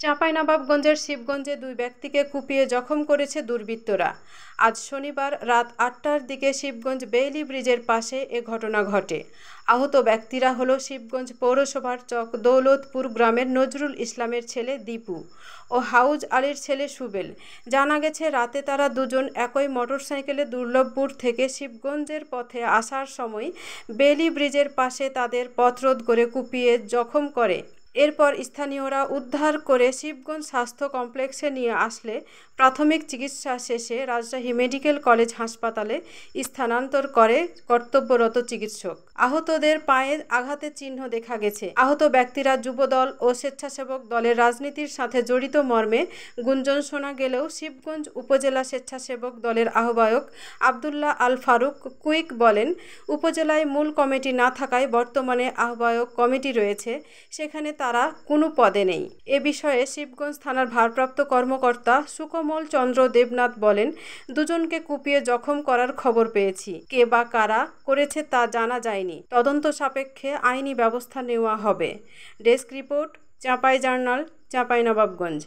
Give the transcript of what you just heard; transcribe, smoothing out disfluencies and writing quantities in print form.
চাঁপাইনবাবগঞ্জের শিবগঞ্জে দুই ব্যক্তিকে কুপিয়ে জখম করেছে দুর্বৃত্তরা। আজ শনিবার রাত ৮টার দিকে শিবগঞ্জ বেইলি ব্রিজের পাশে এ ঘটনা ঘটে। আহত ব্যক্তিরা হলো শিবগঞ্জ পৌরসভার চক দৌলতপুর গ্রামের নজরুল ইসলামের ছেলে দীপু ও হাউজ আলীর ছেলে সুবেল। জানা গেছে, রাতে তারা দুজন একই মোটরসাইকেলে দুর্লভপুর থেকে শিবগঞ্জের পথে আসার সময় বেইলি ব্রিজের পাশে তাদের পথরোধ করে কুপিয়ে জখম করে। এরপর স্থানীয়রা উদ্ধার করে শিবগঞ্জ স্বাস্থ্য কমপ্লেক্সে নিয়ে আসলে প্রাথমিক চিকিৎসা শেষে রাজশাহী মেডিকেল কলেজ হাসপাতালে স্থানান্তর করে কর্তব্যরত চিকিৎসক। আহতদের পায়ে আঘাতের চিহ্ন দেখা গেছে। আহত ব্যক্তিরা যুবদল ও স্বেচ্ছাসেবক দলের রাজনীতির সাথে জড়িত মর্মে গুঞ্জন শোনা গেলেও শিবগঞ্জ উপজেলা স্বেচ্ছাসেবক দলের আহ্বায়ক আবদুল্লাহ আল ফারুক কুইক বলেন, উপজেলায় মূল কমিটি না থাকায় বর্তমানে আহ্বায়ক কমিটি রয়েছে, সেখানে তারা কোনো পদে নেই। এ বিষয়ে শিবগঞ্জ থানার ভারপ্রাপ্ত কর্মকর্তা সুকমল চন্দ্র দেবনাথ বলেন, দুজনকে কুপিয়ে জখম করার খবর পেয়েছি। কে বা কারা করেছে তা জানা যায়নি। তদন্ত সাপেক্ষে আইনি ব্যবস্থা নেওয়া হবে। Desk report, Chapai journal, Chapainawabganj.